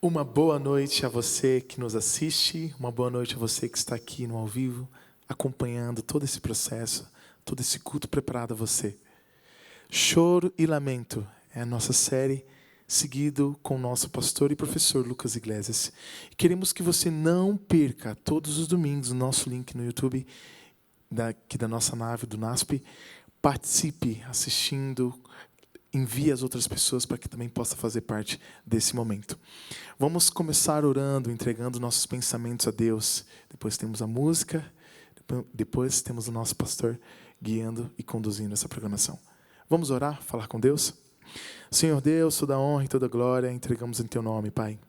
Uma boa noite a você que nos assiste, uma boa noite a você que está aqui no ao vivo, acompanhando todo esse processo, todo esse culto preparado a você. Choro e Lamento é a nossa série, seguido com o nosso pastor e professor Lucas Iglesias. Queremos que você não perca todos os domingos o nosso link no YouTube, aqui da nossa nave, do NASP. Participe assistindo, envie as outras pessoas para que também possa fazer parte desse momento. Vamos começar orando, entregando nossos pensamentos a Deus. Depois temos a música, depois temos o nosso pastor guiando e conduzindo essa programação. Vamos orar, falar com Deus? Senhor Deus, toda a honra e toda a glória entregamos em Teu nome, Pai.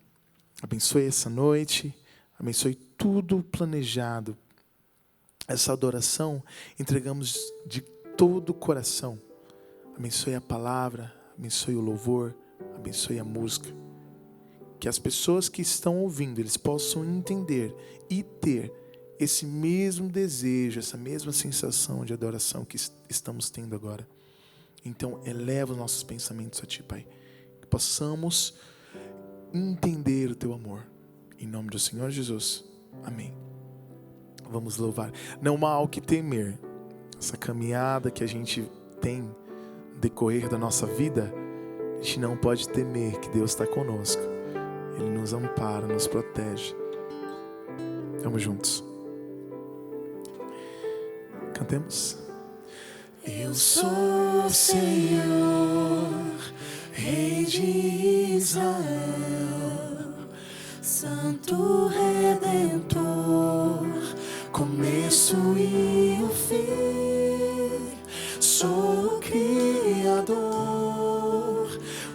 Abençoe essa noite, abençoe tudo planejado. Essa adoração entregamos de todo o coração. Abençoe a palavra, abençoe o louvor, abençoe a música. Que as pessoas que estão ouvindo, eles possam entender e ter esse mesmo desejo, essa mesma sensação de adoração que estamos tendo agora. Então, eleva os nossos pensamentos a Ti, Pai. Que possamos entender o Teu amor. Em nome do Senhor Jesus. Amém. Vamos louvar. Não há o que temer. Essa caminhada que a gente tem no decorrer da nossa vida, a gente não pode temer que Deus está conosco. Ele nos ampara, nos protege. Vamos juntos. Cantemos. Eu sou o Senhor, Rei de Israel, Santo Redentor, começo e o fim. Sou o Criador,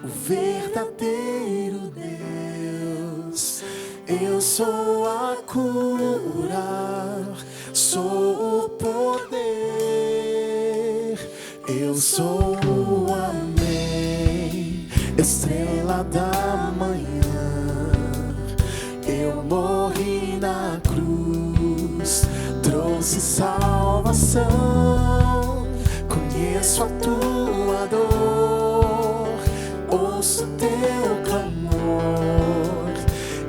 o verdadeiro Deus. Eu sou a cura, sou o poder. Eu sou o Amém, estrela da manhã. Eu morri na cruz, trouxe salvação. Conheço a tua dor, ouço teu clamor,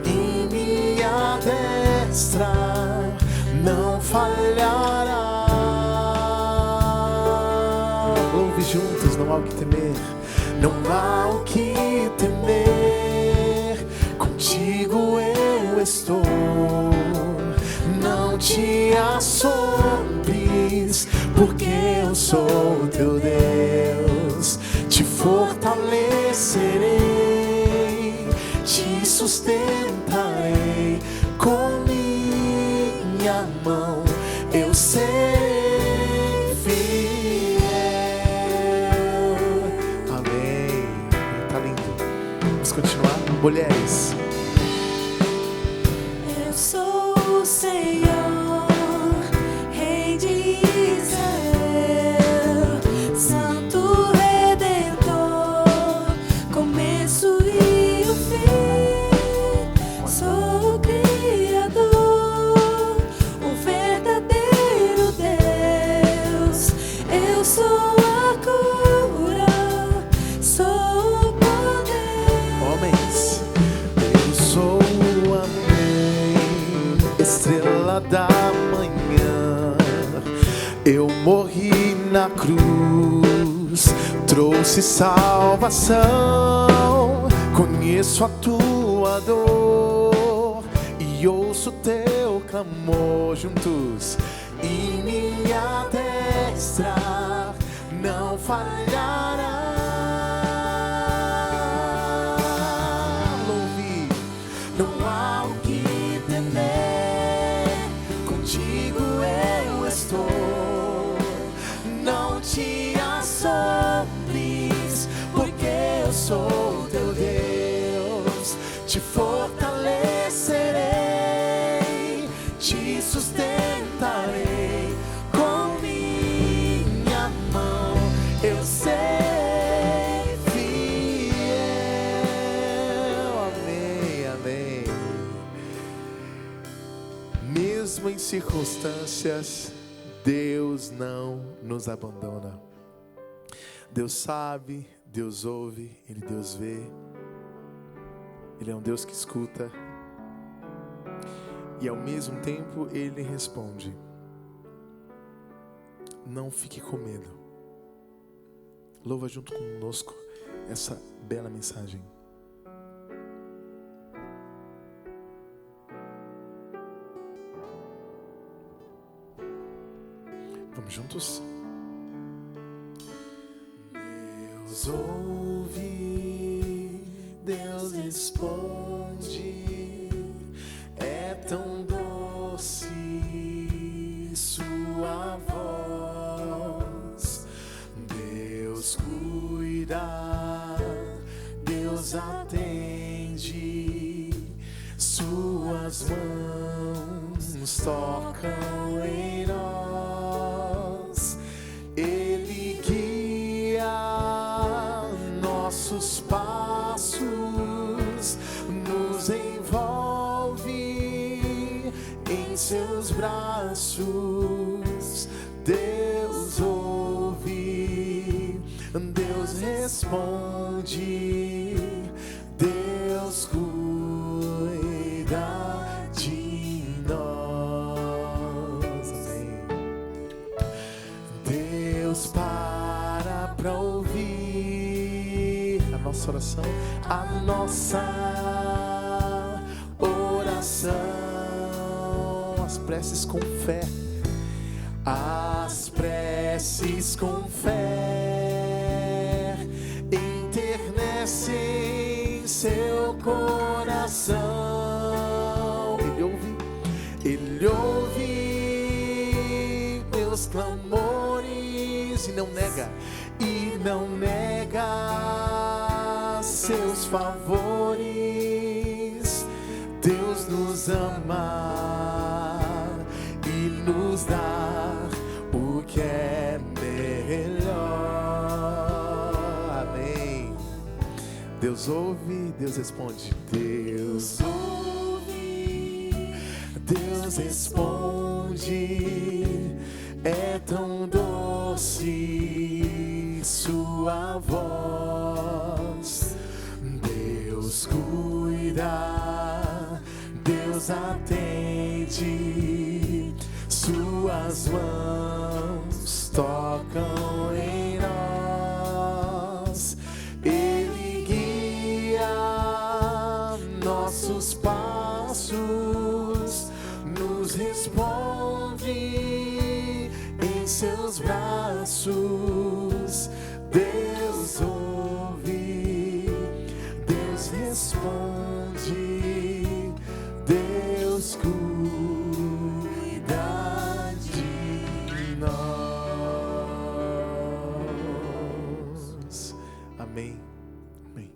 e minha destra não falhará. Ouve juntos, não há o que temer, não há o que temer. Contigo eu estou, não te assombres, porque eu sou teu Deus. Te fortalecerei, te sustentarei com minha mão. Eu serei fiel. Amém. Tá lindo. Vamos continuar? Mulheres. Eu sou o Senhor, Rei de Israel, Santo Redentor, começo e o fim. Sou o Criador, o verdadeiro Deus. Eu sou a cura, sou o poder. Homens. Eu sou o Amém, estrela da manhã. Eu morri na cruz, trouxe salvação. Conheço a tua dor e ouço teu clamor. Juntos. E minha destra não falhará. Louve. Não há o que temer, contigo eu estou. Não te assombres, porque eu sou teu Deus. Te fortalecerei, te sustentarei com minha mão. Eu serei fiel. Amém, amém. Mesmo em circunstâncias, Deus não nos abandona. Deus sabe, Deus ouve, Deus vê. Ele é um Deus que escuta e ao mesmo tempo Ele responde. Não fique com medo. Louva junto conosco essa bela mensagem. Vamos juntos? Deus ouve, Deus responde, é tão doce sua voz. Deus cuida, Deus atende, suas mãos tocam em nós. Ele guia nossos passos, nos envolve em seus braços. Deus ouve, Deus responde, Deus cuida de nós. Amém. Deus para ouvir a nossa oração, a nossa oração, as preces com fé, as preces com fé enternecem seu coração. Ele ouve meus clamores e não nega seus favores. Deus nos ama e nos dá o que é melhor. Amém. Deus ouve, Deus responde. Deus ouve, Deus responde, é tão doce sua voz. Deus cuida, Deus atende, suas mãos tocam em nós. Ele guia nossos passos, nos responde em seus braços. Deus ouve, Deus responde, Deus cuida de nós. Amém. Amém.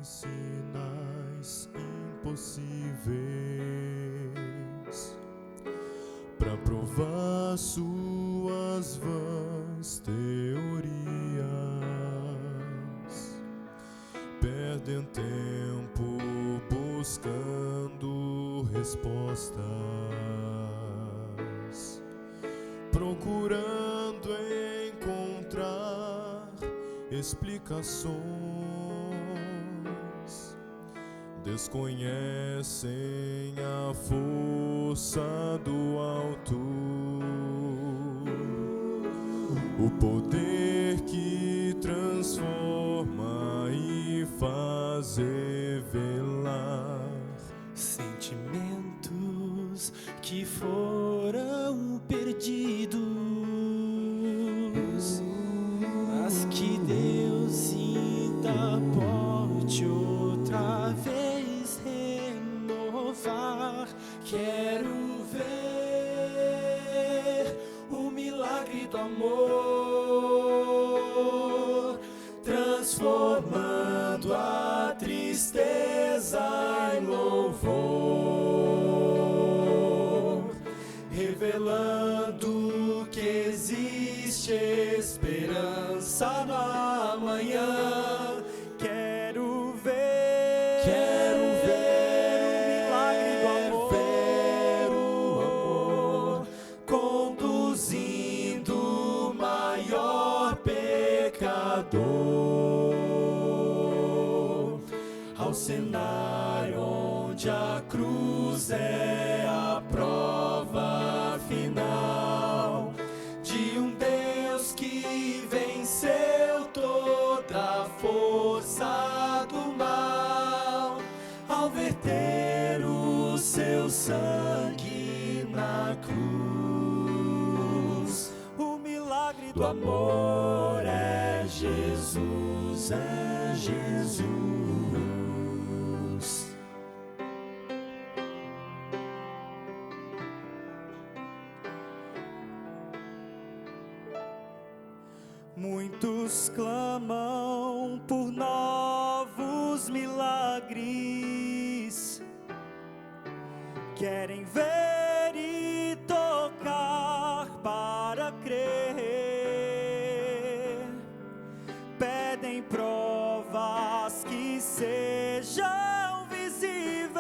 Sinais impossíveis para provar suas vãs teorias. Perdem tempo buscando respostas, procurando encontrar explicações. Desconhecem a força força do alto, o poder que transforma e faz revelar sentimentos que foram perdidos, mas que Deus ainda pode outra vez renovar. Quero ver o milagre do amor, transformando a tristeza em louvor, revelando que existe esperança no amanhã. Quero ver o milagre do amor, conduzindo o maior pecador ao cenário onde a cruz é a prova final de um Deus que venceu toda a força do mal ao verter o seu sangue na cruz. O milagre do amor é Jesus, é Jesus. Muitos clamam por novos milagres, querem ver e tocar para crer, pedem provas que sejam visíveis,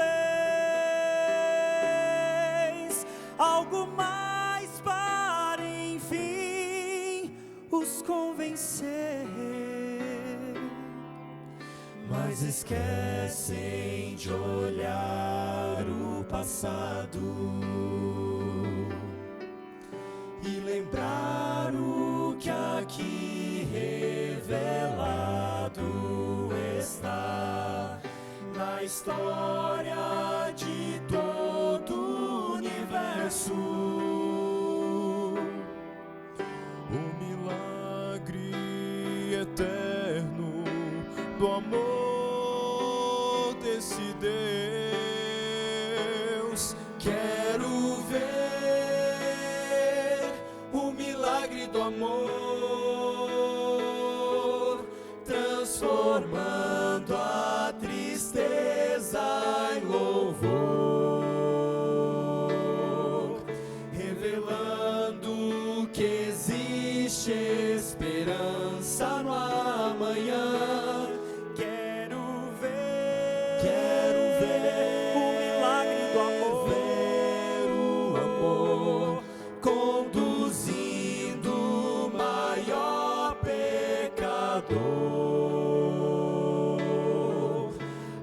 algo mais para enfim os convencer, mas esquecem de olhar o passado e lembrar o que aqui revelado está na história de todo o universo. o milagre eterno do amor desse Deus. Quero ver o milagre do amor, transformando a tristeza em louvor, revelando que existe esperança no amanhã. Quero ver o milagre do amor, conduzindo o maior pecador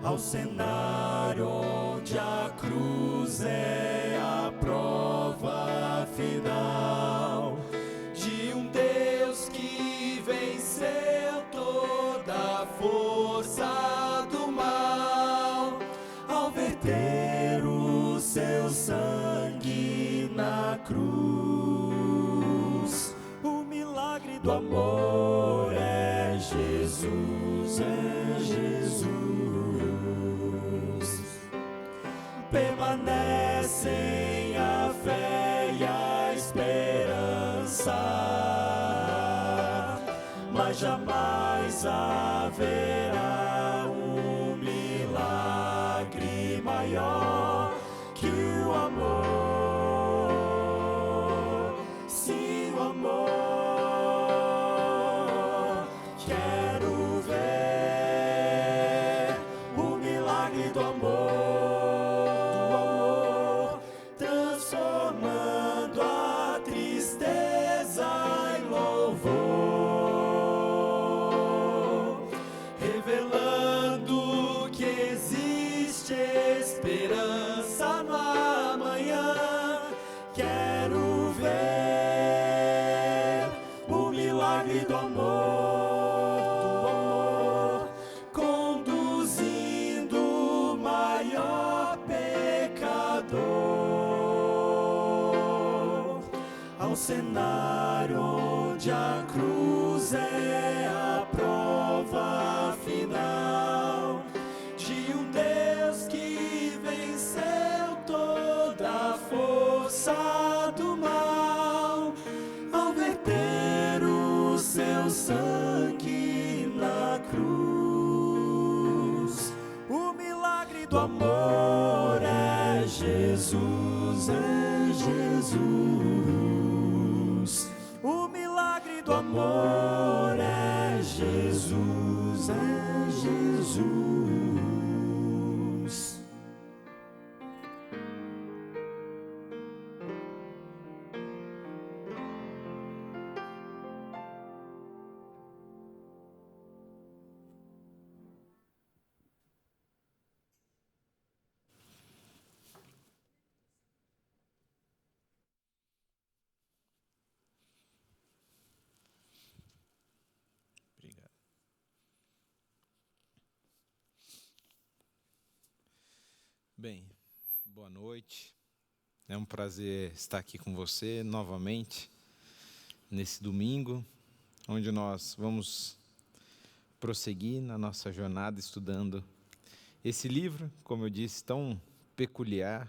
ao cenário onde a cruz é a prova final de um Deus que venceu toda a força do mal ao verter o seu sangue na cruz. O milagre do amor é Jesus, é Jesus. Permanecem a fé e a esperança, mas jamais haverá um milagre maior que o amor. Sim, o amor. Quero ver o milagre do amor, transformando a tristeza em louvor, revelando que existe esperança cenário onde a cruz é a prova final de um Deus que venceu toda a força do mal ao verter o seu sangue na cruz. O milagre do amor é Jesus, é Jesus. O milagre do amor é Jesus, é Jesus. Obrigado. Bem, boa noite. É um prazer estar aqui com você novamente, nesse domingo, onde nós vamos prosseguir na nossa jornada estudando esse livro, como eu disse, tão peculiar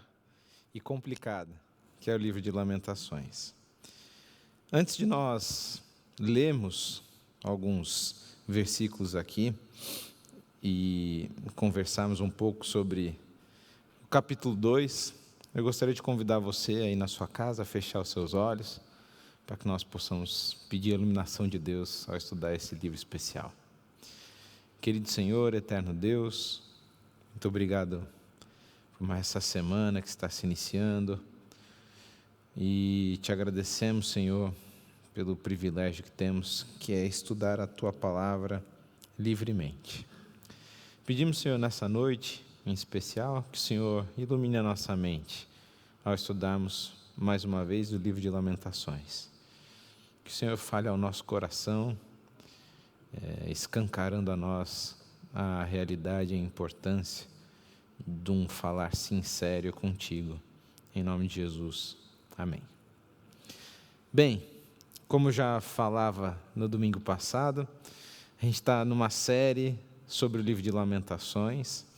e complicado, que é o livro de Lamentações. Antes de nós lermos alguns versículos aqui e conversarmos um pouco sobre o capítulo 2, eu gostaria de convidar você aí na sua casa a fechar os seus olhos, para que nós possamos pedir a iluminação de Deus ao estudar esse livro especial. Querido Senhor, eterno Deus, muito obrigado por mais essa semana que está se iniciando, e te agradecemos, Senhor, pelo privilégio que temos, que é estudar a Tua Palavra livremente. Pedimos, Senhor, nessa noite, em especial, que o Senhor ilumine a nossa mente, ao estudarmos mais uma vez o livro de Lamentações. Que o Senhor fale ao nosso coração, escancarando a nós a realidade e a importância de um falar sincero contigo. Em nome de Jesus. Amém. Bem, como já falava no domingo passado, a gente está numa série sobre o livro de Lamentações.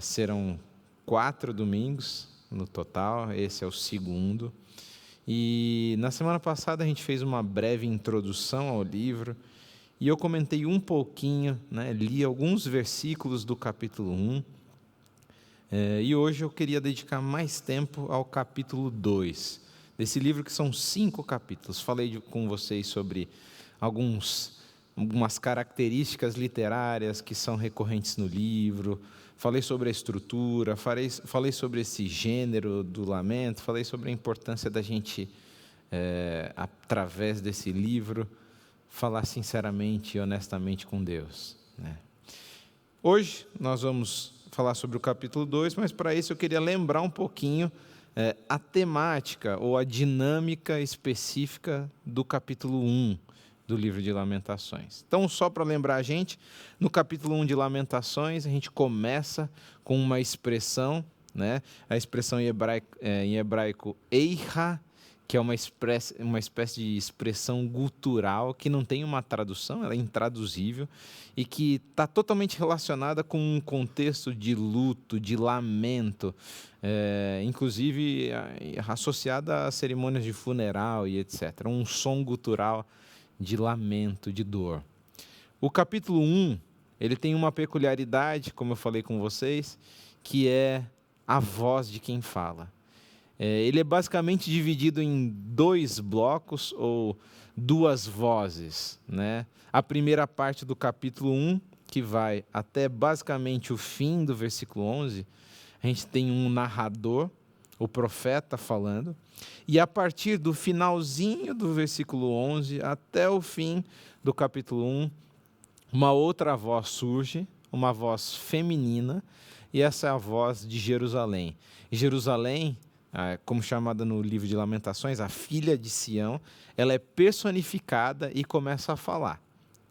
Serão 4 domingos no total, esse é o segundo. E na semana passada a gente fez uma breve introdução ao livro, e eu comentei um pouquinho, li alguns versículos do capítulo 1, e hoje eu queria dedicar mais tempo ao capítulo 2, desse livro, que são 5 capítulos. Falei com vocês sobre algumas características literárias que são recorrentes no livro, falei sobre a estrutura, falei sobre esse gênero do lamento, falei sobre a importância da gente, através desse livro, falar sinceramente e honestamente com Deus. Hoje nós vamos falar sobre o capítulo 2, mas para isso eu queria lembrar um pouquinho a temática ou a dinâmica específica do capítulo 1 do livro de Lamentações. Então, só para lembrar a gente, no capítulo 1 de Lamentações, a gente começa com uma expressão, a expressão em hebraico eiha, que é uma espécie de expressão gutural que não tem uma tradução, ela é intraduzível, e que está totalmente relacionada com um contexto de luto, de lamento, inclusive associada a cerimônias de funeral e etc. Um som gutural de lamento, de dor. O capítulo 1, ele tem uma peculiaridade, como eu falei com vocês, que é a voz de quem fala. Ele é basicamente dividido em 2 blocos ou 2 vozes. A primeira parte do capítulo 1, que vai até basicamente o fim do versículo 11, a gente tem um narrador, o profeta falando, e a partir do finalzinho do versículo 11 até o fim do capítulo 1, uma outra voz surge, uma voz feminina, e essa é a voz de Jerusalém. Jerusalém, como chamada no livro de Lamentações, a filha de Sião, ela é personificada e começa a falar.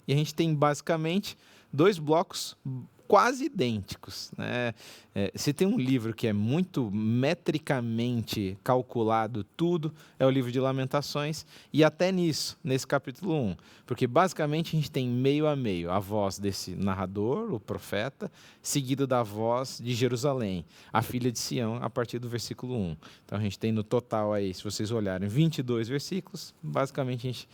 E a gente tem basicamente 2 blocos quase idênticos, né? Se tem um livro que é muito metricamente calculado tudo, é o livro de Lamentações, e até nesse capítulo 1, porque basicamente a gente tem meio a meio, a voz desse narrador, o profeta, seguido da voz de Jerusalém, a filha de Sião, a partir do versículo 1. Então a gente tem no total aí, se vocês olharem, 22 versículos, basicamente a gente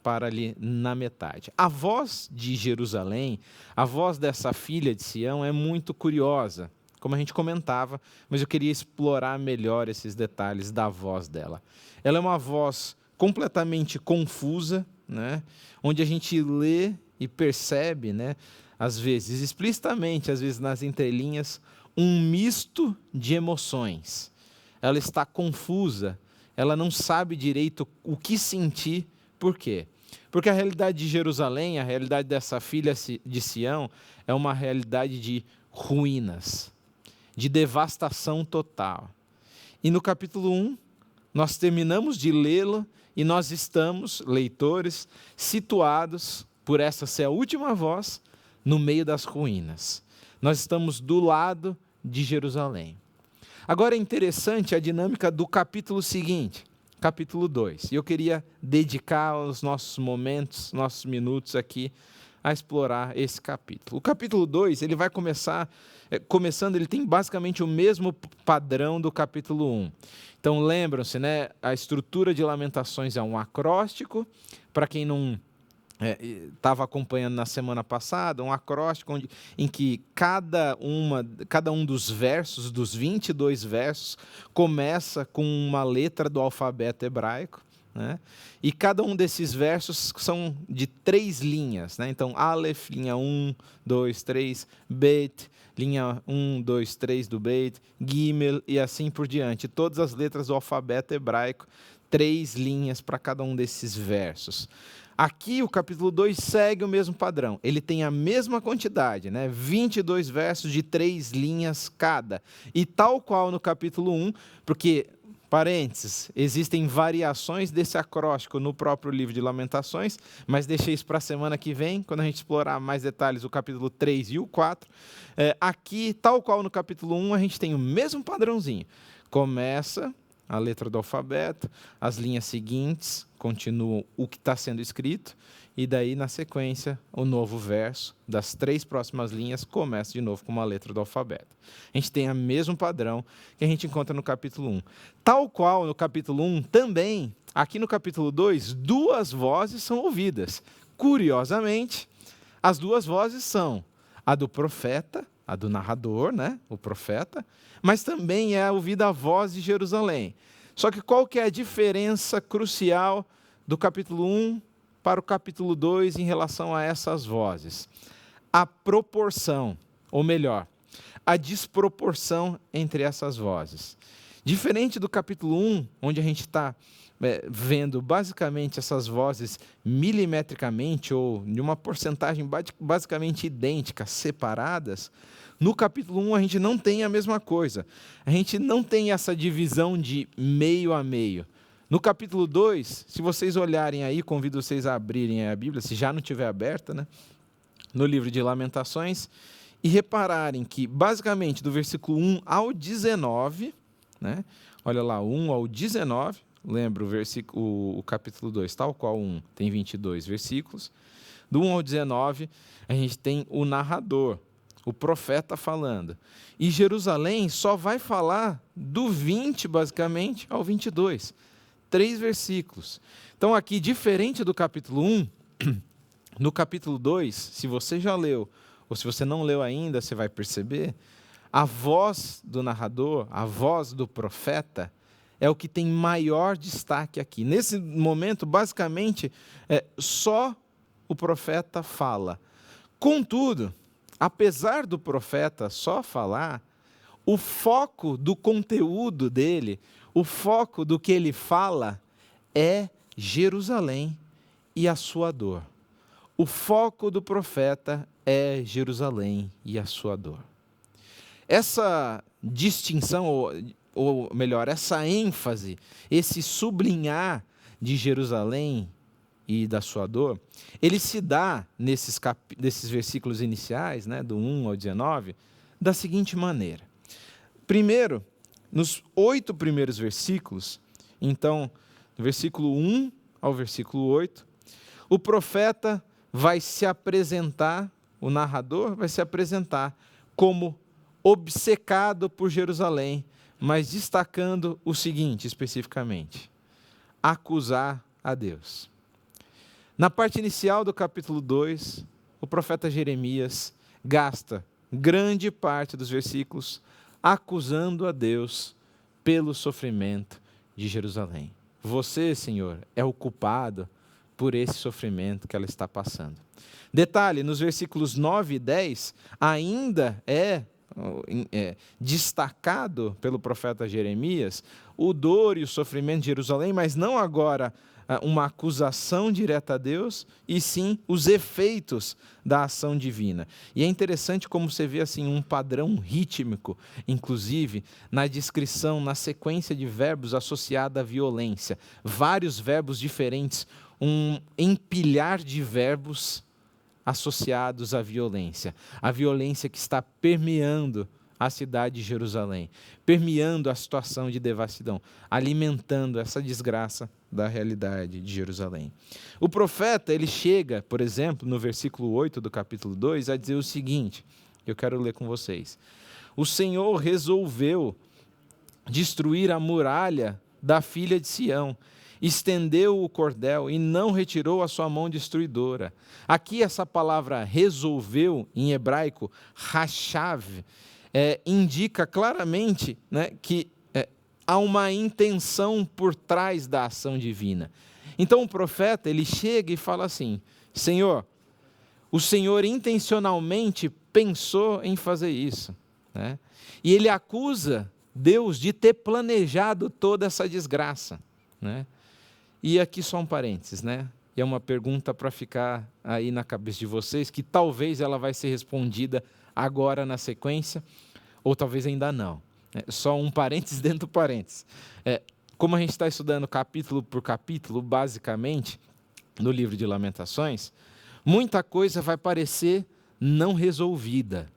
para ali na metade. A voz de Jerusalém, a voz dessa filha de Sião é muito curiosa, como a gente comentava, mas eu queria explorar melhor esses detalhes da voz dela. Ela é uma voz completamente confusa, né? Onde a gente lê e percebe, né? Às vezes explicitamente, às vezes nas entrelinhas, um misto de emoções. Ela está confusa, ela não sabe direito o que sentir. Por quê? Porque a realidade de Jerusalém, a realidade dessa filha de Sião, é uma realidade de ruínas, de devastação total. E no capítulo 1, nós terminamos de lê-lo e nós estamos, leitores, situados, por essa ser a última voz, no meio das ruínas. Nós estamos do lado de Jerusalém. Agora é interessante a dinâmica do capítulo seguinte, capítulo 2. E eu queria dedicar os nossos momentos, nossos minutos aqui a explorar esse capítulo. O capítulo 2, ele vai começando, ele tem basicamente o mesmo padrão do capítulo 1. Então lembram-se, né, a estrutura de Lamentações é um acróstico, para quem não estava acompanhando na semana passada, um acróstico em que cada um dos versos, dos 22 versos, começa com uma letra do alfabeto hebraico, né? E cada um desses versos são de 3 linhas, né? Então, Aleph, linha 1, 2, 3, Bet, linha 1, 2, 3 do Bet, Gimel e assim por diante. Todas as letras do alfabeto hebraico, 3 linhas para cada um desses versos. Aqui o capítulo 2 segue o mesmo padrão, ele tem a mesma quantidade, né? 22 versos de 3 linhas cada. E tal qual no capítulo 1, porque, parênteses, existem variações desse acróstico no próprio livro de Lamentações, mas deixei isso para a semana que vem, quando a gente explorar mais detalhes o capítulo 3 e o 4. Aqui, tal qual no capítulo 1, a gente tem o mesmo padrãozinho. Começa a letra do alfabeto, as linhas seguintes continuam o que está sendo escrito, e daí, na sequência, o novo verso das 3 próximas linhas começa de novo com uma letra do alfabeto. A gente tem o mesmo padrão que a gente encontra no capítulo 1. Tal qual no capítulo 1, também, aqui no capítulo 2, 2 vozes são ouvidas. Curiosamente, as 2 vozes são a do profeta, a do narrador, né, o profeta, mas também é ouvida a voz de Jerusalém. Só que qual que é a diferença crucial do capítulo 1 para o capítulo 2 em relação a essas vozes? A proporção, ou melhor, a desproporção entre essas vozes. Diferente do capítulo 1, onde a gente está vendo basicamente essas vozes milimetricamente ou de uma porcentagem basicamente idêntica, separadas, no capítulo 1 a gente não tem a mesma coisa. A gente não tem essa divisão de meio a meio. No capítulo 2, se vocês olharem aí, convido vocês a abrirem a Bíblia, se já não estiver aberta, né, no livro de Lamentações, e repararem que basicamente do versículo 1 ao 19, né, olha lá, 1 ao 19, lembra o capítulo 2, tal qual 1, tem 22 versículos. Do 1 ao 19, a gente tem o narrador, o profeta falando. E Jerusalém só vai falar do 20, basicamente, ao 22. 3 versículos. Então, aqui, diferente do capítulo 1, no capítulo 2, se você já leu, ou se você não leu ainda, você vai perceber, a voz do narrador, a voz do profeta, é o que tem maior destaque aqui. Nesse momento, basicamente, só o profeta fala. Contudo, apesar do profeta só falar, o foco do conteúdo dele, o foco do que ele fala, é Jerusalém e a sua dor. O foco do profeta é Jerusalém e a sua dor. Essa distinção, ou melhor, essa ênfase, esse sublinhar de Jerusalém e da sua dor, ele se dá nesses versículos iniciais, né, do 1 ao 19, da seguinte maneira. Primeiro, nos 8 primeiros versículos, então, do versículo 1 ao versículo 8, o profeta vai se apresentar, o narrador vai se apresentar como obcecado por Jerusalém, mas destacando o seguinte especificamente: acusar a Deus. Na parte inicial do capítulo 2, o profeta Jeremias gasta grande parte dos versículos acusando a Deus pelo sofrimento de Jerusalém. Você, Senhor, é o culpado por esse sofrimento que ela está passando. Detalhe, nos versículos 9 e 10, ainda é destacado pelo profeta Jeremias o dor e o sofrimento de Jerusalém, mas não agora uma acusação direta a Deus, e sim os efeitos da ação divina. E é interessante como você vê assim um padrão rítmico, inclusive, na descrição, na sequência de verbos associada à violência. Vários verbos diferentes, um empilhar de verbos associados à violência. A violência que está permeando a cidade de Jerusalém, permeando a situação de devassidão, alimentando essa desgraça da realidade de Jerusalém. O profeta, ele chega, por exemplo, no versículo 8 do capítulo 2, a dizer o seguinte, eu quero ler com vocês: o Senhor resolveu destruir a muralha da filha de Sião, estendeu o cordel e não retirou a sua mão destruidora. Aqui essa palavra resolveu, em hebraico, hashav, indica claramente, né, que há uma intenção por trás da ação divina. Então o profeta, ele chega e fala assim: Senhor, o Senhor intencionalmente pensou em fazer isso, né? E ele acusa Deus de ter planejado toda essa desgraça, né? E aqui só um parênteses, né? E é uma pergunta para ficar aí na cabeça de vocês, que talvez ela vai ser respondida agora na sequência, ou talvez ainda não. Só um parênteses dentro do parênteses. Como a gente está estudando capítulo por capítulo, basicamente, no livro de Lamentações, muita coisa vai parecer não resolvida,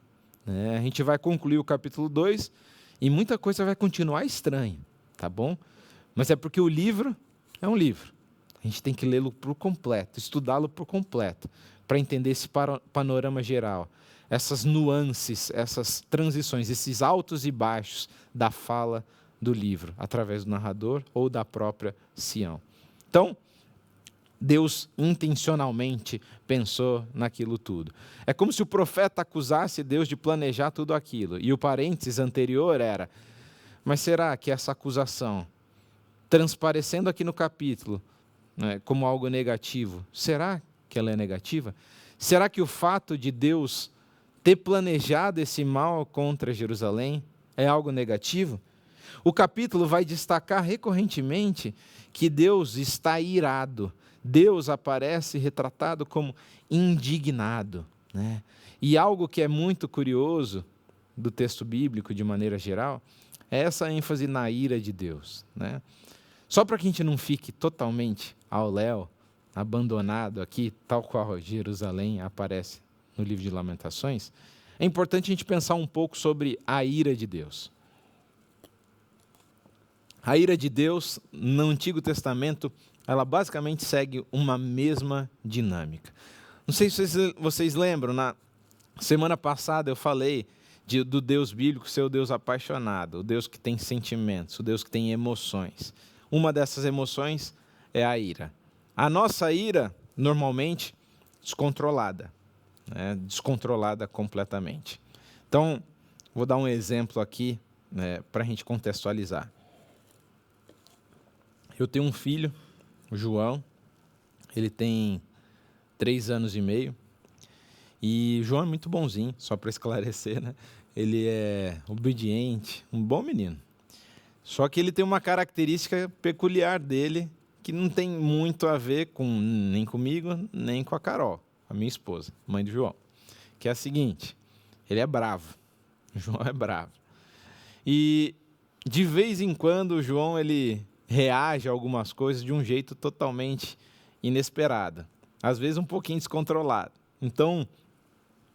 né? A gente vai concluir o capítulo 2 e muita coisa vai continuar estranha, tá bom? Mas é porque o livro é um livro. A gente tem que lê-lo por completo, estudá-lo por completo, para entender esse panorama geral, essas nuances, essas transições, esses altos e baixos da fala do livro, através do narrador ou da própria Sião. Então, Deus intencionalmente pensou naquilo tudo. É como se o profeta acusasse Deus de planejar tudo aquilo. E o parênteses anterior era: mas será que essa acusação, transparecendo aqui no capítulo, né, como algo negativo, será que ela é negativa? Será que o fato de Deus ter planejado esse mal contra Jerusalém é algo negativo? O capítulo vai destacar recorrentemente que Deus está irado. Deus aparece retratado como indignado, né? E algo que é muito curioso do texto bíblico, de maneira geral, é essa ênfase na ira de Deus, né? Só para que a gente não fique totalmente ao léu, abandonado aqui, tal qual Jerusalém aparece no livro de Lamentações, é importante a gente pensar um pouco sobre a ira de Deus. A ira de Deus, no Antigo Testamento, ela basicamente segue uma mesma dinâmica. Não sei se vocês lembram, na semana passada eu falei do Deus bíblico ser o Deus apaixonado, o Deus que tem sentimentos, o Deus que tem emoções. Uma dessas emoções é a ira. A nossa ira, normalmente, descontrolada, né? Descontrolada completamente. Então, vou dar um exemplo aqui, né, para a gente contextualizar. Eu tenho um filho, o João, ele tem 3 anos e meio, e o João é muito bonzinho, só para esclarecer, né? Ele é obediente, um bom menino. Só que ele tem uma característica peculiar dele, que não tem muito a ver nem comigo, nem com a Carol, a minha esposa, mãe do João, que é a seguinte: ele é bravo. O João é bravo. E, de vez em quando, o João ele reage a algumas coisas de um jeito totalmente inesperada, às vezes um pouquinho descontrolada. Então,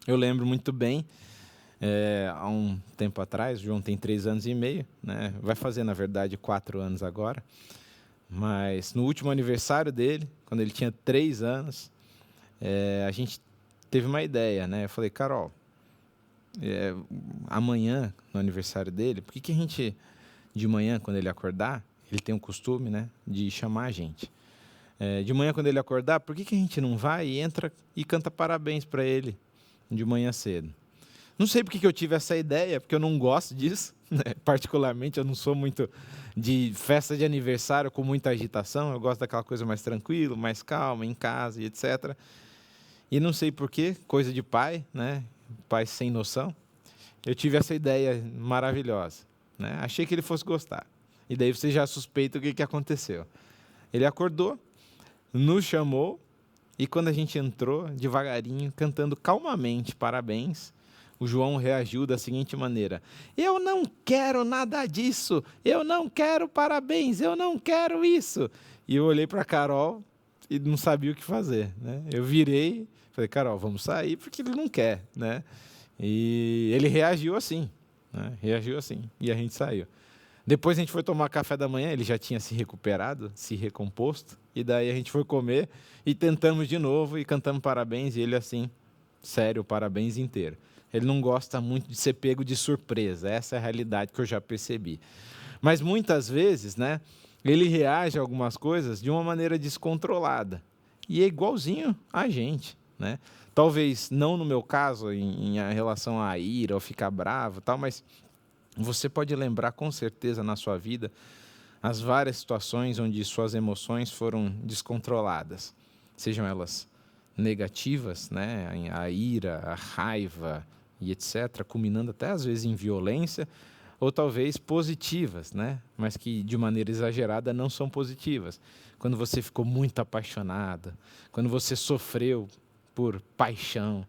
eu lembro muito bem, há um tempo atrás, o João tem 3 anos e meio, né? Vai fazer, na verdade, 4 anos agora, mas no último aniversário dele, quando ele tinha 3 anos, a gente teve uma ideia, né? Eu falei, Carol, amanhã, no aniversário dele, por que a gente, de manhã, quando ele acordar, ele tem o costume, né, de chamar a gente. De manhã, quando ele acordar, por que a gente não vai e entra e canta parabéns para ele de manhã cedo? Não sei por que eu tive essa ideia, porque eu não gosto disso, né? Particularmente, eu não sou muito de festa de aniversário com muita agitação, eu gosto daquela coisa mais tranquila, mais calma, em casa e etc. E não sei por quê, coisa de pai, né? Pai sem noção, eu tive essa ideia maravilhosa, né? Achei que ele fosse gostar. E daí você já suspeita o que aconteceu. Ele acordou, nos chamou, e quando a gente entrou, devagarinho, cantando calmamente parabéns, o João reagiu da seguinte maneira: eu não quero nada disso, eu não quero parabéns, eu não quero isso. E eu olhei para a Carol e não sabia o que fazer, né? Eu virei, falei, Carol, vamos sair, porque ele não quer, né? E ele reagiu assim, né? Reagiu assim, e a gente saiu. Depois a gente foi tomar café da manhã, ele já tinha se recuperado, se recomposto, e daí a gente foi comer e tentamos de novo e cantamos parabéns, e ele assim, sério, parabéns inteiro. Ele não gosta muito de ser pego de surpresa, essa é a realidade que eu já percebi. Mas muitas vezes, né, ele reage a algumas coisas de uma maneira descontrolada, e é igualzinho a gente, né? Talvez não no meu caso, em relação à ira ou ficar bravo, tal, mas você pode lembrar com certeza na sua vida as várias situações onde suas emoções foram descontroladas, sejam elas negativas, né, a ira, a raiva e etc., culminando até às vezes em violência, ou talvez positivas, né, mas que de maneira exagerada não são positivas. Quando você ficou muito apaixonada, quando você sofreu por paixão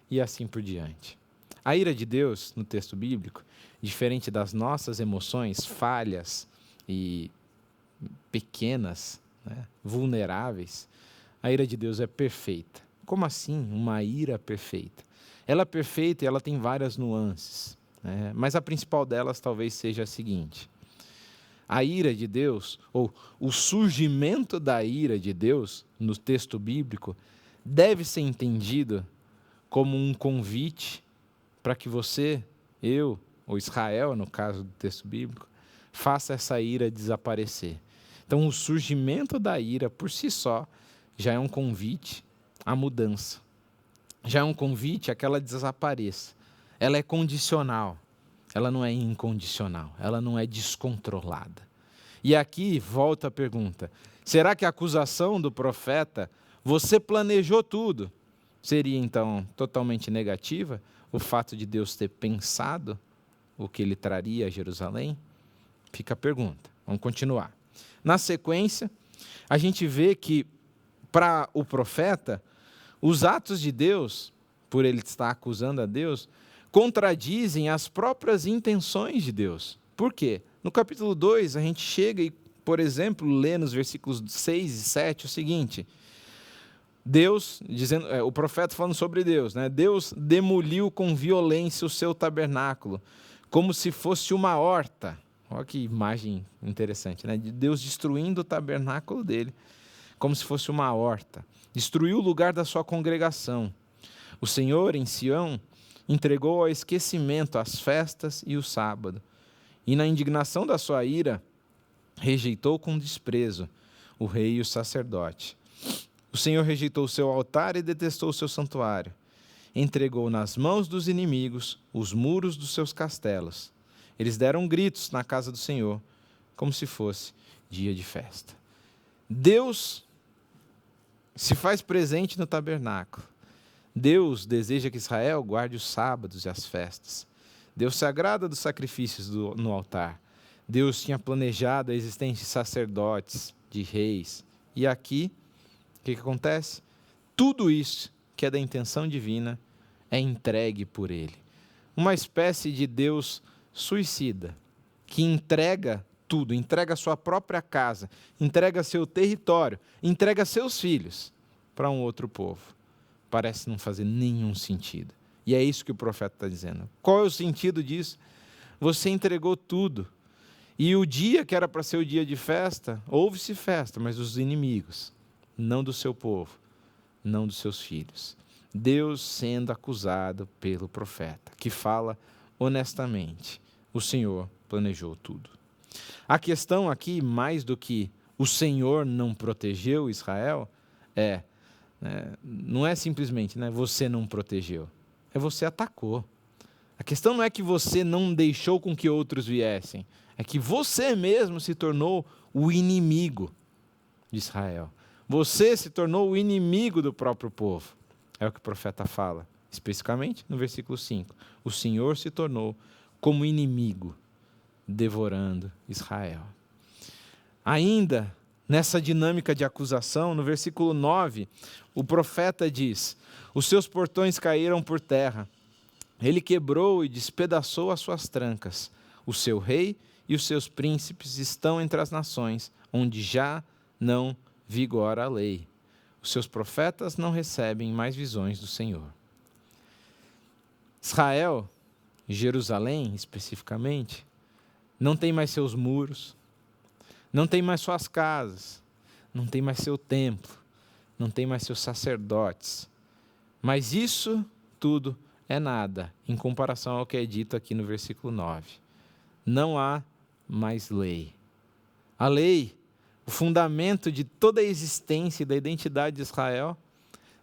e assim por diante. A ira de Deus, no texto bíblico, diferente das nossas emoções falhas e pequenas, né, vulneráveis, a ira de Deus é perfeita. Como assim uma ira perfeita? Ela é perfeita e ela tem várias nuances, né, mas a principal delas talvez seja a seguinte: a ira de Deus, ou o surgimento da ira de Deus no texto bíblico, deve ser entendido como um convite para que você, eu, ou Israel, no caso do texto bíblico, faça essa ira desaparecer. Então, o surgimento da ira, por si só, já é um convite à mudança. Já é um convite a que ela desapareça. Ela é condicional, ela não é incondicional, ela não é descontrolada. E aqui volta a pergunta: será que a acusação do profeta, você planejou tudo, seria então totalmente negativa? O fato de Deus ter pensado o que ele traria a Jerusalém? Fica a pergunta. Vamos continuar. Na sequência, a gente vê que, para o profeta, os atos de Deus, por ele estar acusando a Deus, contradizem as próprias intenções de Deus. Por quê? No capítulo 2, a gente chega e, por exemplo, lê nos versículos 6 e 7 o seguinte: Deus, dizendo, o profeta falando sobre Deus, né? Deus demoliu com violência o seu tabernáculo, como se fosse uma horta. Olha que imagem interessante, né? De Deus destruindo o tabernáculo dele, como se fosse uma horta. Destruiu o lugar da sua congregação. O Senhor, em Sião, entregou ao esquecimento as festas e o sábado. E na indignação da sua ira, rejeitou com desprezo o rei e o sacerdote. O Senhor rejeitou o seu altar e detestou o seu santuário. Entregou nas mãos dos inimigos os muros dos seus castelos. Eles deram gritos na casa do Senhor, como se fosse dia de festa. Deus se faz presente no tabernáculo. Deus deseja que Israel guarde os sábados e as festas. Deus se agrada dos sacrifícios no altar. Deus tinha planejado a existência de sacerdotes, de reis. E aqui, o que acontece? Tudo isso que é da intenção divina é entregue por ele. Uma espécie de Deus suicida, que entrega tudo, entrega a sua própria casa, entrega seu território, entrega seus filhos para um outro povo. Parece não fazer nenhum sentido. E é isso que o profeta está dizendo. Qual é o sentido disso? Você entregou tudo. E o dia que era para ser o dia de festa, houve-se festa, mas dos inimigos, não do seu povo, não dos seus filhos. Deus sendo acusado pelo profeta, que fala honestamente, o Senhor planejou tudo. A questão aqui, mais do que o Senhor não protegeu Israel, não é simplesmente, você não protegeu, você atacou. A questão não é que você não deixou com que outros viessem, é que você mesmo se tornou o inimigo de Israel. Você se tornou o inimigo do próprio povo. É o que o profeta fala, especificamente no versículo 5. O Senhor se tornou como inimigo, devorando Israel. Ainda nessa dinâmica de acusação, no versículo 9, o profeta diz: os seus portões caíram por terra, ele quebrou e despedaçou as suas trancas. O seu rei e os seus príncipes estão entre as nações, onde já não vigora a lei. Os seus profetas não recebem mais visões do Senhor. Israel, Jerusalém especificamente, não tem mais seus muros, não tem mais suas casas, não tem mais seu templo, não tem mais seus sacerdotes. Mas isso tudo é nada em comparação ao que é dito aqui no versículo 9. Não há mais lei. A lei, o fundamento de toda a existência e da identidade de Israel,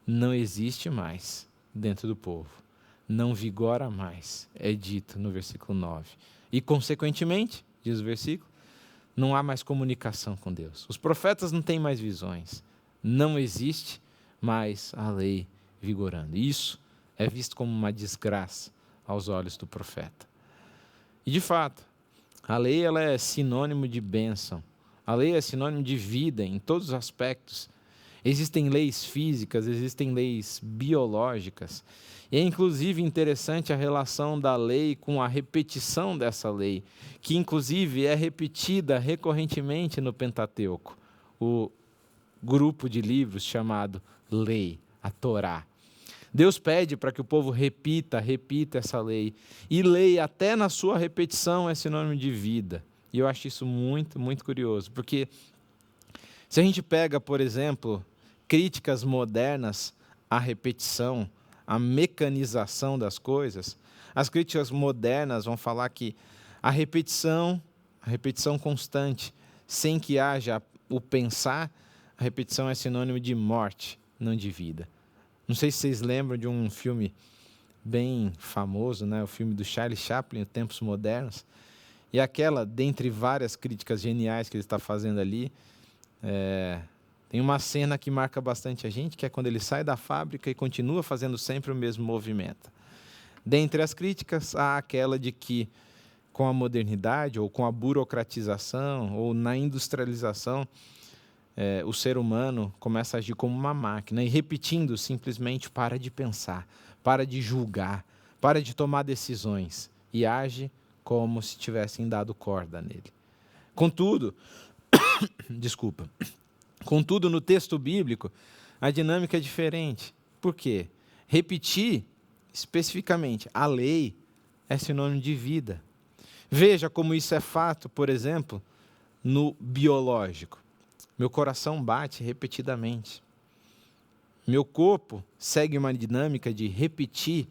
não existe mais dentro do povo. Não vigora mais, é dito no versículo 9. E, consequentemente, diz o versículo, não há mais comunicação com Deus. Os profetas não têm mais visões. Não existe mais a lei vigorando. Isso é visto como uma desgraça aos olhos do profeta. E, de fato, a lei ela é sinônimo de bênção. A lei é sinônimo de vida em todos os aspectos. Existem leis físicas, existem leis biológicas. E é inclusive interessante a relação da lei com a repetição dessa lei, que inclusive é repetida recorrentemente no Pentateuco, o grupo de livros chamado Lei, a Torá. Deus pede para que o povo repita essa lei. E lei, até na sua repetição, é sinônimo de vida. E eu acho isso muito, muito curioso, porque se a gente pega, por exemplo, críticas modernas à repetição, à mecanização das coisas, as críticas modernas vão falar que a repetição constante, sem que haja o pensar, a repetição é sinônimo de morte, não de vida. Não sei se vocês lembram de um filme bem famoso, o filme do Charlie Chaplin, Tempos Modernos, e aquela, dentre várias críticas geniais que ele está fazendo ali, tem uma cena que marca bastante a gente, que é quando ele sai da fábrica e continua fazendo sempre o mesmo movimento. Dentre as críticas, há aquela de que, com a modernidade, ou com a burocratização, ou na industrialização, o ser humano começa a agir como uma máquina, e repetindo, simplesmente para de pensar, para de julgar, para de tomar decisões, e age como se tivessem dado corda nele. Contudo, no texto bíblico, a dinâmica é diferente. Por quê? Repetir, especificamente, a lei é sinônimo de vida. Veja como isso é fato, por exemplo, no biológico. Meu coração bate repetidamente. Meu corpo segue uma dinâmica de repetir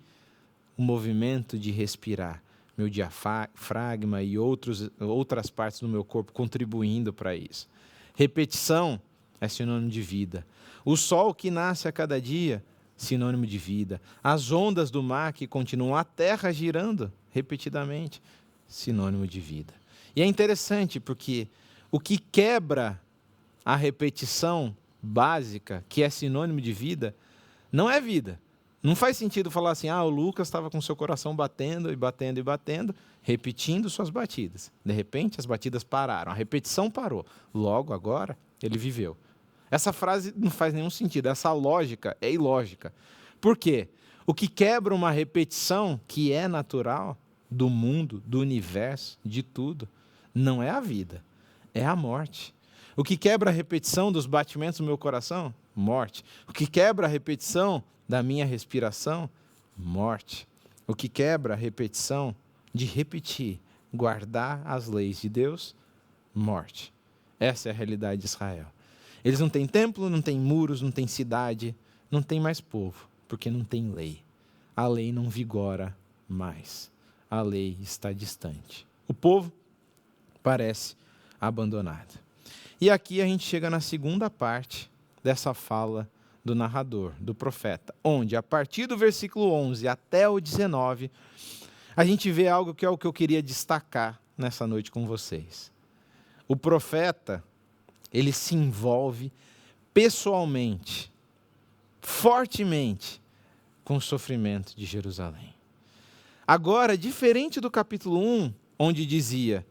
o movimento de respirar. Meu diafragma e outras partes do meu corpo contribuindo para isso. Repetição é sinônimo de vida. O sol que nasce a cada dia, sinônimo de vida. As ondas do mar que continuam, a terra girando repetidamente, sinônimo de vida. E é interessante porque o que quebra a repetição básica, que é sinônimo de vida, não é vida. Não faz sentido falar assim, o Lucas estava com seu coração batendo e batendo e batendo, repetindo suas batidas. De repente, as batidas pararam, a repetição parou. Logo, agora, ele viveu. Essa frase não faz nenhum sentido, essa lógica é ilógica. Por quê? O que quebra uma repetição que é natural do mundo, do universo, de tudo, não é a vida, é a morte. O que quebra a repetição dos batimentos do meu coração? Morte. O que quebra a repetição da minha respiração? Morte. O que quebra a repetição de repetir, guardar as leis de Deus? Morte. Essa é a realidade de Israel. Eles não têm templo, não têm muros, não têm cidade, não têm mais povo, porque não tem lei. A lei não vigora mais. A lei está distante. O povo parece abandonado. E aqui a gente chega na segunda parte dessa fala do narrador, do profeta, onde a partir do versículo 11 até o 19, a gente vê algo que é o que eu queria destacar nessa noite com vocês. O profeta, ele se envolve pessoalmente, fortemente, com o sofrimento de Jerusalém. Agora, diferente do capítulo 1, onde dizia,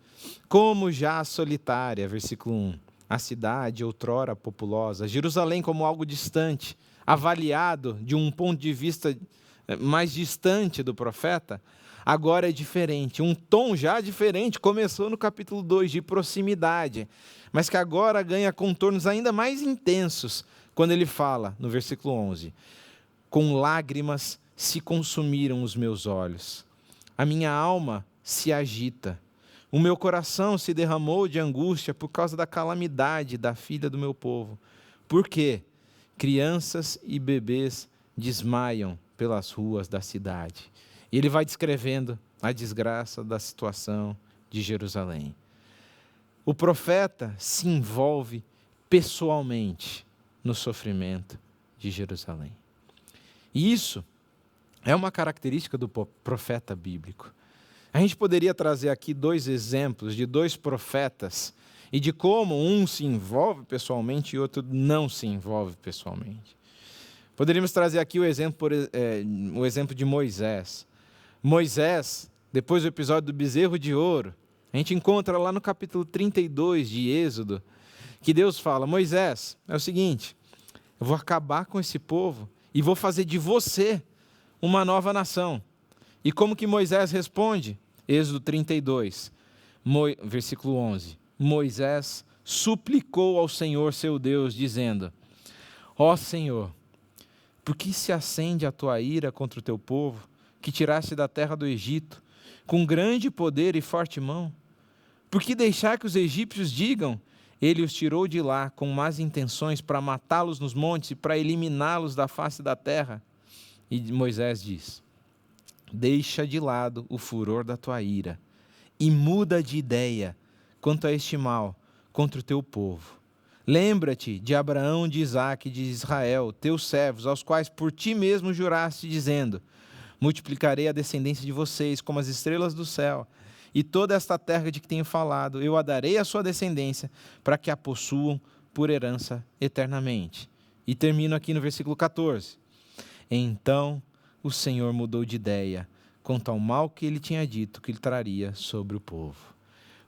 como já solitária, versículo 1, a cidade outrora populosa, Jerusalém como algo distante, avaliado de um ponto de vista mais distante do profeta, agora é diferente, um tom já diferente, começou no capítulo 2, de proximidade, mas que agora ganha contornos ainda mais intensos, quando ele fala, no versículo 11, com lágrimas se consumiram os meus olhos, a minha alma se agita, o meu coração se derramou de angústia por causa da calamidade da filha do meu povo. Por quê? Crianças e bebês desmaiam pelas ruas da cidade. E ele vai descrevendo a desgraça da situação de Jerusalém. O profeta se envolve pessoalmente no sofrimento de Jerusalém. E isso é uma característica do profeta bíblico. A gente poderia trazer aqui 2 exemplos de 2 profetas e de como um se envolve pessoalmente e outro não se envolve pessoalmente. Poderíamos trazer aqui o exemplo de Moisés. Moisés, depois do episódio do bezerro de ouro, a gente encontra lá no capítulo 32 de Êxodo, que Deus fala, Moisés, é o seguinte, eu vou acabar com esse povo e vou fazer de você uma nova nação. E como que Moisés responde? Êxodo 32, versículo 11. Moisés suplicou ao Senhor seu Deus, dizendo, ó Senhor, por que se acende a tua ira contra o teu povo, que tiraste da terra do Egito, com grande poder e forte mão? Por que deixar que os egípcios digam, ele os tirou de lá com más intenções para matá-los nos montes e para eliminá-los da face da terra? E Moisés diz, deixa de lado o furor da tua ira e muda de ideia quanto a este mal contra o teu povo. Lembra-te de Abraão, de Isaque e de Israel, teus servos, aos quais por ti mesmo juraste, dizendo, multiplicarei a descendência de vocês como as estrelas do céu, e toda esta terra de que tenho falado, eu a darei à sua descendência, para que a possuam por herança eternamente. E termino aqui no versículo 14. Então o Senhor mudou de ideia quanto ao mal que ele tinha dito que ele traria sobre o povo.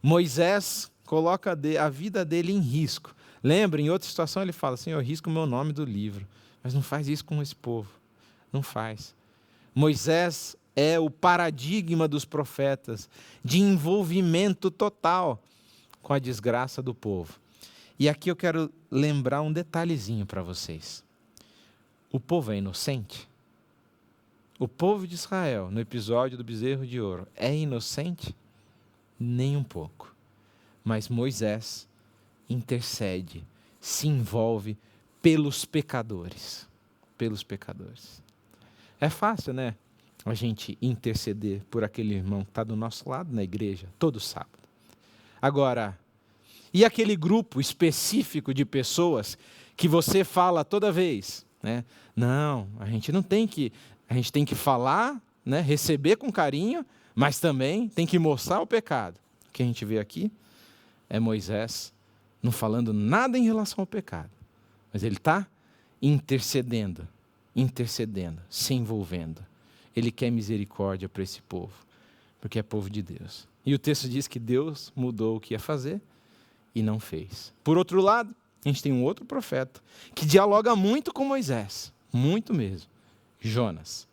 Moisés coloca a vida dele em risco. Lembra, em outra situação ele fala, Senhor, risco o meu nome do livro, mas não faz isso com esse povo. Não faz. Moisés é o paradigma dos profetas de envolvimento total com a desgraça do povo. E aqui eu quero lembrar um detalhezinho para vocês. O povo é inocente? O povo de Israel, no episódio do bezerro de ouro, é inocente? Nem um pouco. Mas Moisés intercede, se envolve pelos pecadores. Pelos pecadores. É fácil, né? A gente interceder por aquele irmão que está do nosso lado na igreja, todo sábado. Agora, e aquele grupo específico de pessoas que você fala toda vez, né? Não, a gente tem que falar, né? Receber com carinho, mas também tem que mostrar o pecado. O que a gente vê aqui é Moisés não falando nada em relação ao pecado, mas ele está intercedendo, se envolvendo. Ele quer misericórdia para esse povo, porque é povo de Deus. E o texto diz que Deus mudou o que ia fazer e não fez. Por outro lado, a gente tem um outro profeta que dialoga muito com Moisés, muito mesmo, Jonas.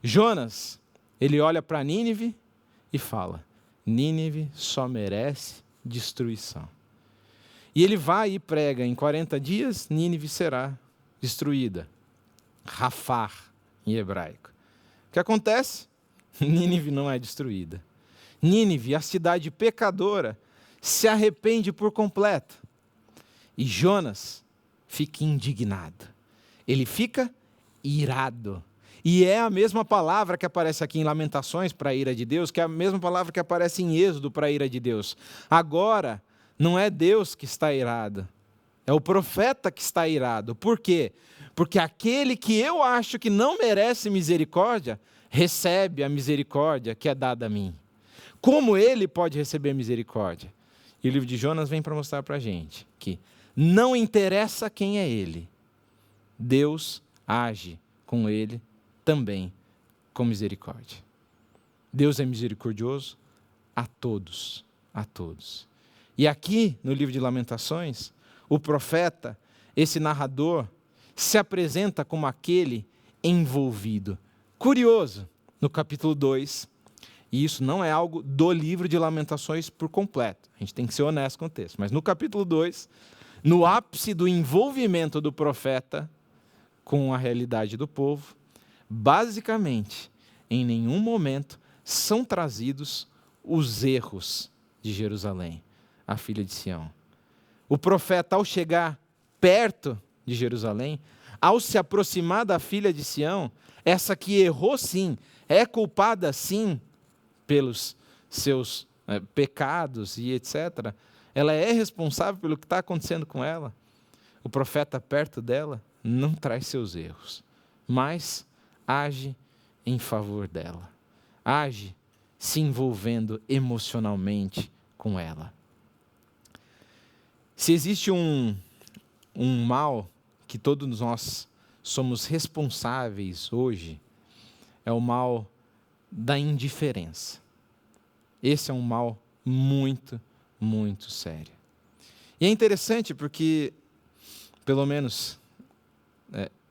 Jonas, ele olha para Nínive e fala, Nínive só merece destruição. E ele vai e prega, em 40 dias, Nínive será destruída. Rafar, em hebraico. O que acontece? Nínive não é destruída. Nínive, a cidade pecadora, se arrepende por completo. E Jonas fica indignado. Ele fica irado. E é a mesma palavra que aparece aqui em Lamentações para a ira de Deus, que é a mesma palavra que aparece em Êxodo para a ira de Deus. Agora, não é Deus que está irado, é o profeta que está irado. Por quê? Porque aquele que eu acho que não merece misericórdia, recebe a misericórdia que é dada a mim. Como ele pode receber misericórdia? E o livro de Jonas vem para mostrar para a gente que não interessa quem é ele, Deus age com ele também com misericórdia. Deus é misericordioso a todos, a todos. E aqui, no livro de Lamentações, o profeta, esse narrador, se apresenta como aquele envolvido. Curioso, no capítulo 2, e isso não é algo do livro de Lamentações por completo, a gente tem que ser honesto com o texto, mas no capítulo 2, no ápice do envolvimento do profeta com a realidade do povo, basicamente, em nenhum momento são trazidos os erros de Jerusalém, a filha de Sião. O profeta, ao chegar perto de Jerusalém, ao se aproximar da filha de Sião, essa que errou sim, é culpada sim pelos seus pecados e etc., ela é responsável pelo que está acontecendo com ela. O profeta perto dela não traz seus erros, mas age em favor dela, age se envolvendo emocionalmente com ela. Se existe um mal que todos nós somos responsáveis hoje, é o mal da indiferença. Esse é um mal muito, muito sério. E é interessante porque, pelo menos,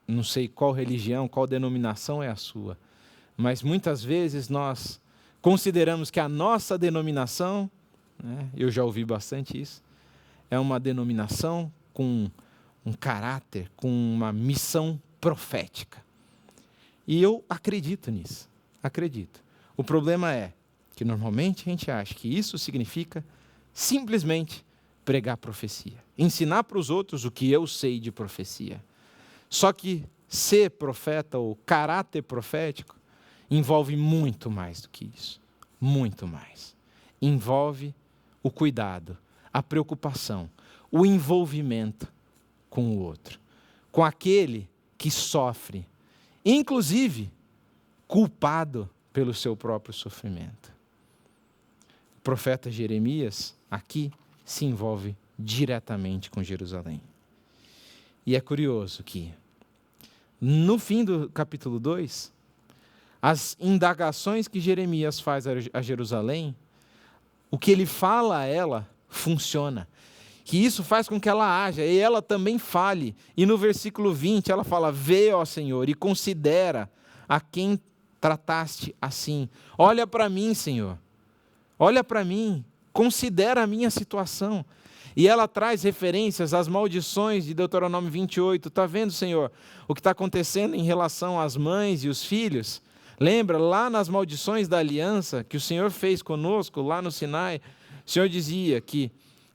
não sei qual religião, qual denominação é a sua, mas muitas vezes nós consideramos que a nossa denominação, eu já ouvi bastante isso, é uma denominação com um caráter, com uma missão profética. E eu acredito nisso, acredito. O problema é que normalmente a gente acha que isso significa simplesmente pregar profecia, ensinar para os outros o que eu sei de profecia. Só que ser profeta ou caráter profético envolve muito mais do que isso, muito mais. Envolve o cuidado, a preocupação, o envolvimento com o outro, com aquele que sofre, inclusive culpado pelo seu próprio sofrimento. O profeta Jeremias, aqui, se envolve diretamente com Jerusalém. E é curioso que, no fim do capítulo 2, as indagações que Jeremias faz a Jerusalém, o que ele fala a ela, funciona. Que isso faz com que ela haja, e ela também fale. E no versículo 20, ela fala: vê, ó Senhor, e considera a quem trataste assim. Olha para mim, Senhor. Olha para mim. Considera a minha situação. E ela traz referências às maldições de Deuteronômio 28. Está vendo, Senhor, o que está acontecendo em relação às mães e os filhos? Lembra, lá nas maldições da aliança que o Senhor fez conosco, lá no Sinai, o Senhor dizia que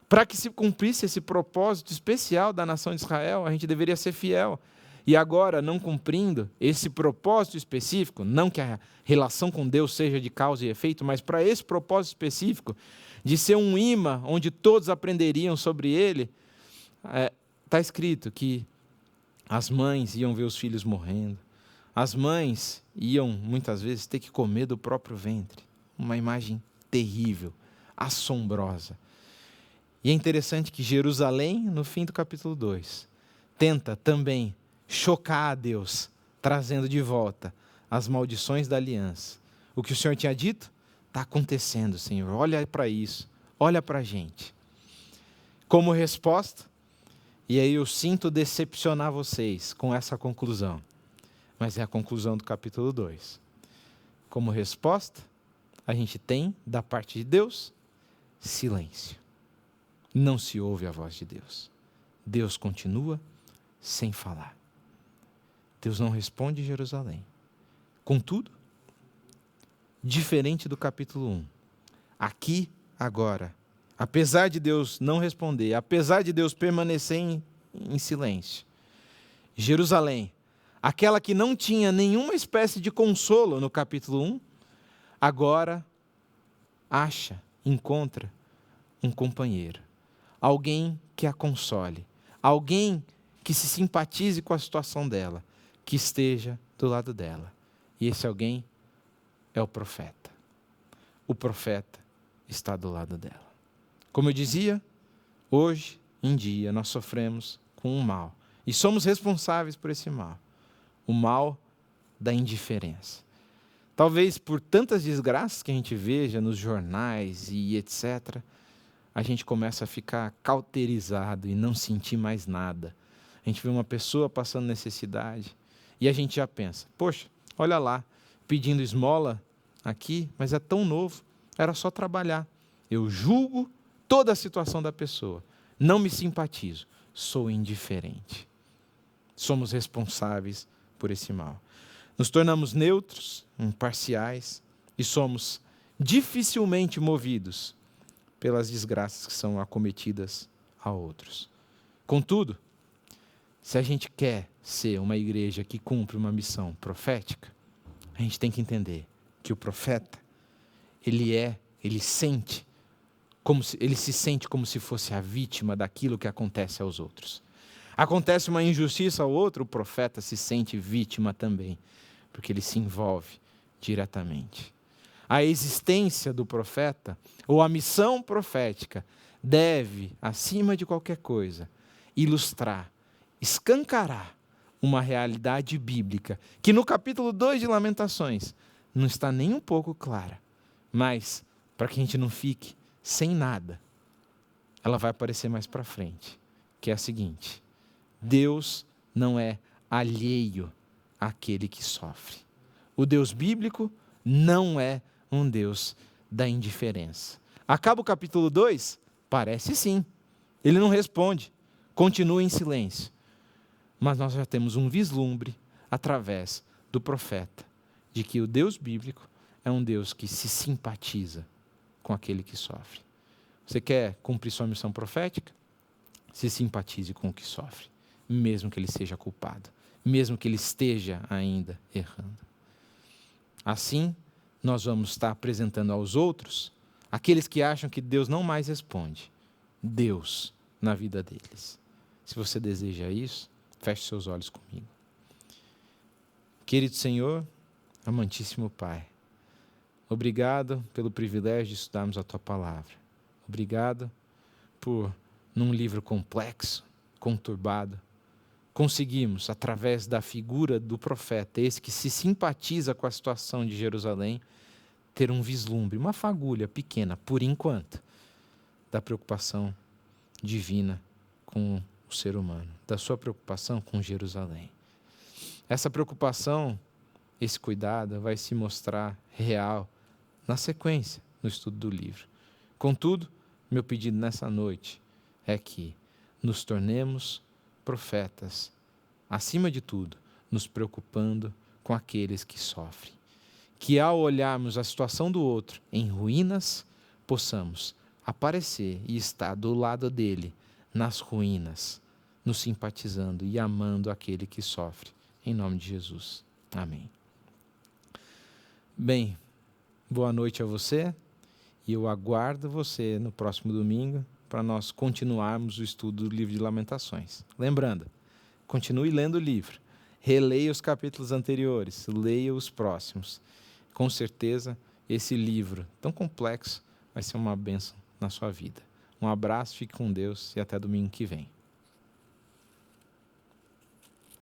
para que se cumprisse esse propósito especial da nação de Israel, a gente deveria ser fiel. E agora, não cumprindo esse propósito específico, não que a relação com Deus seja de causa e efeito, mas para esse propósito específico, de ser um imã onde todos aprenderiam sobre ele, está escrito que as mães iam ver os filhos morrendo, as mães iam, muitas vezes, ter que comer do próprio ventre. Uma imagem terrível, assombrosa. E é interessante que Jerusalém, no fim do capítulo 2, tenta também chocar a Deus, trazendo de volta as maldições da aliança. O que o Senhor tinha dito, está acontecendo, Senhor. Olha para isso, olha para a gente. Como resposta, e aí eu sinto decepcionar vocês com essa conclusão, mas é a conclusão do capítulo 2. Como resposta, a gente tem, da parte de Deus, silêncio. não se ouve a voz de Deus. Deus continua sem falar. Deus não responde em Jerusalém. Contudo, diferente do capítulo 1, aqui, agora, apesar de Deus não responder, apesar de Deus permanecer em silêncio, Jerusalém, aquela que não tinha nenhuma espécie de consolo no capítulo 1, agora encontra um companheiro, alguém que a console, alguém que se simpatize com a situação dela, que esteja do lado dela. E esse alguém é o profeta. O profeta está do lado dela. Como eu dizia, hoje em dia nós sofremos com um mal e somos responsáveis por esse mal. O mal da indiferença. Talvez por tantas desgraças que a gente veja nos jornais e etc., a gente começa a ficar cauterizado e não sentir mais nada. A gente vê uma pessoa passando necessidade e a gente já pensa, poxa, olha lá, pedindo esmola aqui, mas é tão novo, era só trabalhar. Eu julgo toda a situação da pessoa, não me simpatizo, sou indiferente. Somos responsáveis por esse mal. Nos tornamos neutros, imparciais e somos dificilmente movidos pelas desgraças que são acometidas a outros. Contudo, se a gente quer ser uma igreja que cumpre uma missão profética, a gente tem que entender que o profeta, ele se sente como se fosse a vítima daquilo que acontece aos outros. Acontece uma injustiça ao outro, o profeta se sente vítima também, porque ele se envolve diretamente. A existência do profeta, ou a missão profética, deve, acima de qualquer coisa, ilustrar, escancarar uma realidade bíblica, que no capítulo 2 de Lamentações não está nem um pouco clara, mas, para que a gente não fique sem nada, ela vai aparecer mais para frente, que é a seguinte: Deus não é alheio àquele que sofre. O Deus bíblico não é um Deus da indiferença. Acaba o capítulo 2? Parece sim. Ele não responde, continua em silêncio. Mas nós já temos um vislumbre, através do profeta, de que o Deus bíblico é um Deus que se simpatiza com aquele que sofre. Você quer cumprir sua missão profética? Se simpatize com o que sofre, mesmo que ele seja culpado, mesmo que ele esteja ainda errando. Assim, nós vamos estar apresentando aos outros, aqueles que acham que Deus não mais responde, Deus na vida deles. Se você deseja isso, feche seus olhos comigo. Querido Senhor, amantíssimo Pai, obrigado pelo privilégio de estudarmos a Tua Palavra. Obrigado por, num livro complexo, conturbado, conseguimos, através da figura do profeta, esse que se simpatiza com a situação de Jerusalém, ter um vislumbre, uma fagulha pequena, por enquanto, da preocupação divina com o ser humano, da sua preocupação com Jerusalém. Essa preocupação, esse cuidado vai se mostrar real na sequência, no estudo do livro. Contudo, meu pedido nessa noite é que nos tornemos profetas, acima de tudo, nos preocupando com aqueles que sofrem. Que ao olharmos a situação do outro em ruínas, possamos aparecer e estar do lado dele, nas ruínas, nos simpatizando e amando aquele que sofre. Em nome de Jesus. Amém. Bem, boa noite a você e eu aguardo você no próximo domingo para nós continuarmos o estudo do livro de Lamentações. Lembrando, continue lendo o livro, releia os capítulos anteriores, leia os próximos. Com certeza, esse livro tão complexo vai ser uma bênção na sua vida. Um abraço, fique com Deus e até domingo que vem.